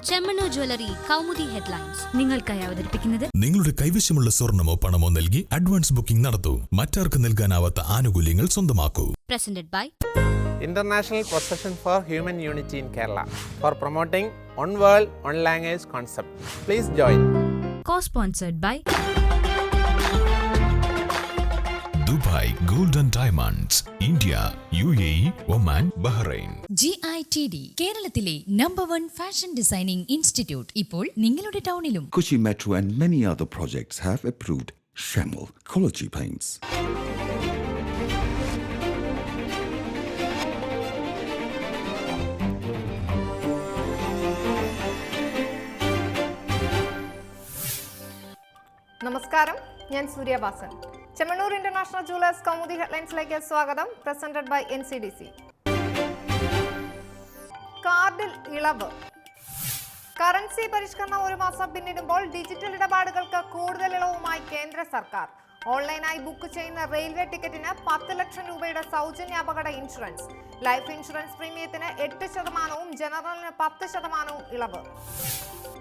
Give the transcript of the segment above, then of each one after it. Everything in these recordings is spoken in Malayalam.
ചെമ്മണ്ണൂർ ജ്വല്ലറി കൗമുദി ഹെഡ്ലൈൻസ് നിങ്ങൾക്കായി അവതരിപ്പിക്കുന്നത് നിങ്ങളുടെ കൈവശമുള്ള സ്വർണമോ പണമോ നൽകി അഡ്വാൻസ് ബുക്കിംഗ് നടത്തൂ. മറ്റാർക്ക് നൽകാനാവാത്ത ആനുകൂല്യങ്ങൾ സ്വന്തമാക്കൂ. Presented by International Procession for Human Unity in Kerala for promoting one world, one language concept. Please join. Co-sponsored by Dubai Gold and Diamonds, India, UAE, Oman, Bahrain. GITD കേരളത്തിലെ #1 ഫാഷൻ ഡിസൈനിംഗ് ഇൻസ്റ്റിറ്റ്യൂട്ട് ഇപ്പോൾ നിങ്ങളുടെ ടൗണിലും. Kochi Metro and many other projects have approved Shamil Quality Paints. നമസ്കാരം, ഞാൻ സൂര്യവാസൻ. ചെമ്മണ്ണൂർ ഇന്റർനാഷണൽ ജുവലേഴ്സ് കൗമുദി ഹെഡ്ലൈൻസിലേക്ക് സ്വാഗതം. Presented by NCDC. കാർഡിൽ ഇളവ്. കറൻസി പരിഷ്കരണം ഒരു മാസം പിന്നിടുമ്പോൾ ഡിജിറ്റൽ ഇടപാടുകൾക്ക് കൂടുതൽ ഇളവുമായി കേന്ദ്ര സർക്കാർ. ഓൺലൈനായി ബുക്ക് ചെയ്യുന്ന റെയിൽവേ ടിക്കറ്റിന് 10 ലക്ഷം രൂപയുടെ സൗജന്യ അപകട ഇൻഷുറൻസ്. ലൈഫ് ഇൻഷുറൻസ് പ്രീമിയത്തിന് 8%, ജനറലിന് 10% ഇളവ്.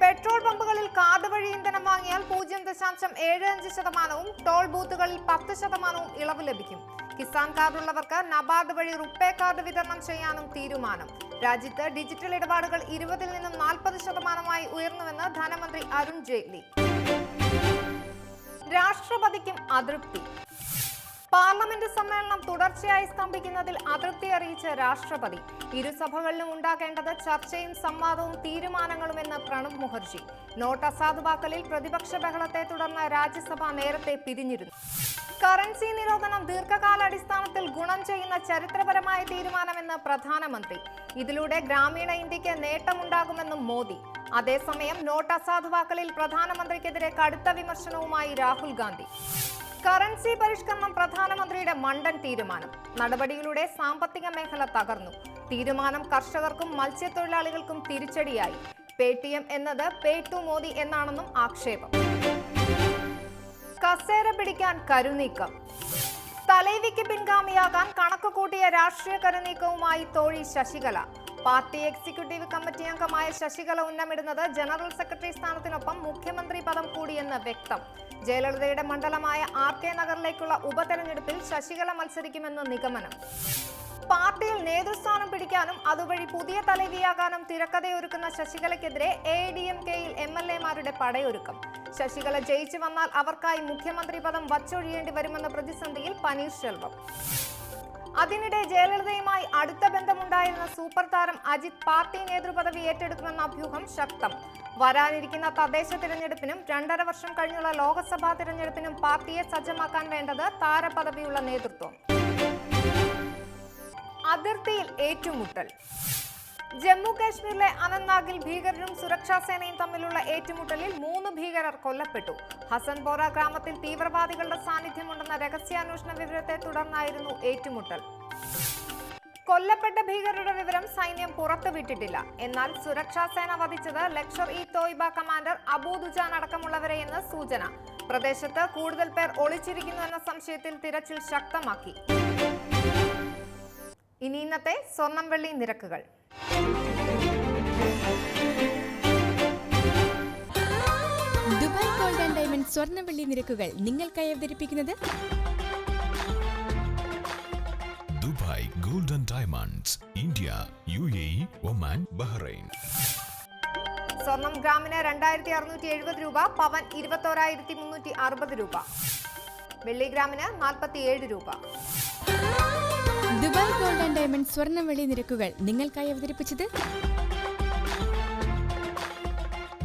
പെട്രോൾ പമ്പുകളിൽ കാർഡ് വഴി ഇന്ധനം വാങ്ങിയാൽ 0.75%, ടോൾ ബൂത്തുകളിൽ 10% ഇളവ് ലഭിക്കും. കിസാൻ കാർഡുള്ളവർക്ക് നബാർഡ് വഴി റുപ്പേ കാർഡ് വിതരണം ചെയ്യാനും തീരുമാനം. രാജ്യത്ത് ഡിജിറ്റൽ ഇടപാടുകൾ 20% നിന്നും 40% ഉയർന്നുവെന്ന് ധനമന്ത്രി അരുൺ ജെയ്റ്റ്ലി. രാഷ്ട്രപതിക്കും അതൃപ്തി. പാർലമെന്റ് സമ്മേളനം തുടർച്ചയായി സ്തംഭിക്കുന്നതിൽ അതൃപ്തി അറിയിച്ച രാഷ്ട്രപതി. ഇരുസഭകളിലും ഉണ്ടാകേണ്ടത് ചർച്ചയും സംവാദവും തീരുമാനങ്ങളുമെന്ന് പ്രണബ് മുഖർജി. നോട്ട് അസാധുവാക്കലിൽ പ്രതിപക്ഷ ബഹളത്തെ തുടർന്ന് രാജ്യസഭ നേരത്തെ പിരിഞ്ഞിരുന്നു. കറൻസി നിരോധനം ദീർഘകാലാടിസ്ഥാനത്തിൽ ഗുണം ചെയ്യുന്ന ചരിത്രപരമായ തീരുമാനമെന്ന് പ്രധാനമന്ത്രി. ഇതിലൂടെ ഗ്രാമീണ ഇന്ത്യക്ക് നേട്ടമുണ്ടാകുമെന്നും മോദി. അതേസമയം നോട്ട് അസാധുവാക്കലിൽ പ്രധാനമന്ത്രിക്കെതിരെ കടുത്ത വിമർശനവുമായി രാഹുൽ ഗാന്ധി. കറൻസി പരിഷ്കരണം പ്രധാനമന്ത്രിയുടെ മണ്ടൻ തീരുമാനം. നടപടിയിലൂടെ സാമ്പത്തിക മേഖല തകർന്നു. തീരുമാനം കർഷകർക്കും മത്സ്യത്തൊഴിലാളികൾക്കും തിരിച്ചടിയായി. പേടിഎം എന്നത് പേ ടു മോദി എന്നാണെന്നും ആക്ഷേപം. കസേര പിടിക്കാൻ കരുനീക്കം. തലൈവിക്ക് പിൻഗാമിയാകാൻ കണക്ക് കൂട്ടിയ രാഷ്ട്രീയ കരുനീക്കവുമായി തോഴി ശശികല. പാർട്ടി എക്സിക്യൂട്ടീവ് കമ്മിറ്റി അംഗമായ ശശികല ഉന്നമിടുന്നത് ജനറൽ സെക്രട്ടറി സ്ഥാനത്തിനൊപ്പം മുഖ്യമന്ത്രി പദം കൂടിയെന്ന് വ്യക്തം. ജയലളിതയുടെ മണ്ഡലമായ RK നഗറിലേക്കുള്ള ഉപതെരഞ്ഞെടുപ്പിൽ ശശികല മത്സരിക്കുമെന്ന് നിഗമനം. പാർട്ടിയിൽ നേതൃസ്ഥാനം പിടിക്കാനും അതുവഴി പുതിയ തലവിയാകാനും തിരക്കഥയൊരുക്കുന്ന ശശികലയ്ക്കെതിരെ AIADMKയിൽ MLA-മാരുടെ പടയൊരുക്കം. ശശികല ജയിച്ചു വന്നാൽ അവർക്കായി മുഖ്യമന്ത്രി പദം വച്ചൊഴിയേണ്ടി വരുമെന്ന പ്രതിസന്ധിയിൽ പനീർശെൽവം. അതിനിടെ ജയലളിതയുമായി അടുത്ത ബന്ധമുണ്ടായിരുന്ന സൂപ്പർ താരം അജിത് പാർട്ടി നേതൃപദവി ഏറ്റെടുക്കുമെന്ന അഭ്യൂഹം ശക്തം. വരാനിരിക്കുന്ന തദ്ദേശ തിരഞ്ഞെടുപ്പിനും 2.5 വർഷം കഴിഞ്ഞുള്ള ലോക്സഭാ തിരഞ്ഞെടുപ്പിനും പാർട്ടിയെ സജ്ജമാക്കാൻ വേണ്ടത് താരപദവിയുള്ള നേതൃത്വം. അതിർത്തിയിൽ ഏറ്റുമുട്ടൽ. ജമ്മു കാശ്മീരിലെ അനന്ത്നാഗിൽ ഭീകരരും സുരക്ഷാ സേനയും തമ്മിലുള്ള ഏറ്റുമുട്ടലിൽ 3 ഭീകരർ കൊല്ലപ്പെട്ടു. ഹസൻപോറ ഗ്രാമത്തിൽ തീവ്രവാദികളുടെ സാന്നിധ്യമുണ്ടെന്ന രഹസ്യാന്വേഷണ വിവരത്തെ തുടർന്നായിരുന്നു ഏറ്റുമുട്ടൽ. കൊല്ലപ്പെട്ട ഭീകരരുടെ വിവരം സൈന്യം പുറത്തുവിട്ടിട്ടില്ല. എന്നാൽ സുരക്ഷാ സേന വധിച്ചത് ലഷ്കർ-ഇ-തോയ്ബ കമാൻഡർ അബൂ ദുജാൻ അടക്കമുള്ളവരെയെന്ന് സൂചന. പ്രദേശത്ത് കൂടുതൽ പേർ ഒളിച്ചിരിക്കുന്നു എന്ന സംശയത്തിൽ തിരച്ചിൽ ശക്തമാക്കി. ഇനി ഇന്നത്തെ സ്വർണം വെള്ളി നിരക്കുകൾ. ദുബായ് ഗോൾഡ് ആൻഡ് ഡയമണ്ട് സ്വർണ്ണ വെള്ളി നിരക്കുകൾ നിങ്ങൾക്കായി അവതരിപ്പിക്കുന്നത് Dubai Gold and Diamonds, India, UAE, Oman, Bahrain. സ്വർണം ഗ്രാമിന് 2670 രൂപ, പവൻ 21,360 രൂപ, വെള്ളി ഗ്രാമിന് 47 രൂപ. ദുബായ് ഗോൾഡ് ആൻഡ് ഡയമണ്ട് സ്വർണ്ണ വെള്ളി നിരക്കുകൾ നിങ്ങൾക്കായി അവതരിപ്പിച്ചത്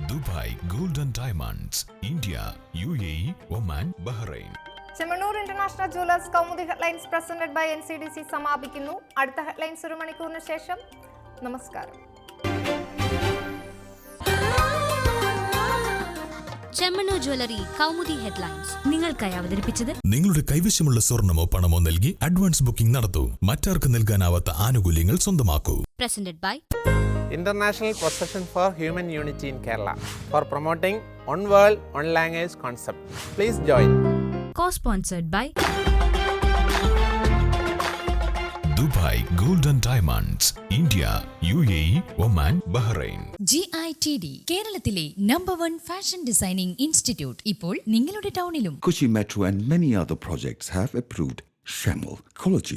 Dubai Gold and Diamonds, India, UAE, Oman, Bahrain. Chemmanur international jewellers Kaumudi headlines presented by NCDC സമാപിക്കുന്നു. അടുത്ത ഹെഡ്ലൈൻസ് 1 മണിക്കൂറിന് ശേഷം. നമസ്കാരം. ചെമ്മണ്ണൂർ ജ്വല്ലറി കൗമുദി ഹെഡ്ലൈൻസ് നിങ്ങൾക്കായി അവതരിപ്പിച്ചത് നിങ്ങളുടെ കൈവശമുള്ള സ്വർണമോ പണമോ നൽകി അഡ്വാൻസ് ബുക്കിംഗ് നടത്തൂ. മറ്റാർക്ക് നൽകാനാവാത്ത ആനുകൂല്യങ്ങൾ സ്വന്തമാക്കൂ. Presented by International Procession for Human Unity in Kerala for promoting one world, one language concept. Please join. Co-sponsored by Dubai golden diamonds, India, UAE, Oman, Bahrain. GITD കേരളത്തിലെ #1 ഫാഷൻ ഡിസൈനിംഗ് ഇൻസ്റ്റിറ്റ്യൂട്ട് ഇപ്പോൾ നിങ്ങളുടെ ടൗണിലും. Kochi Metro and many other projects have approved Shamil College.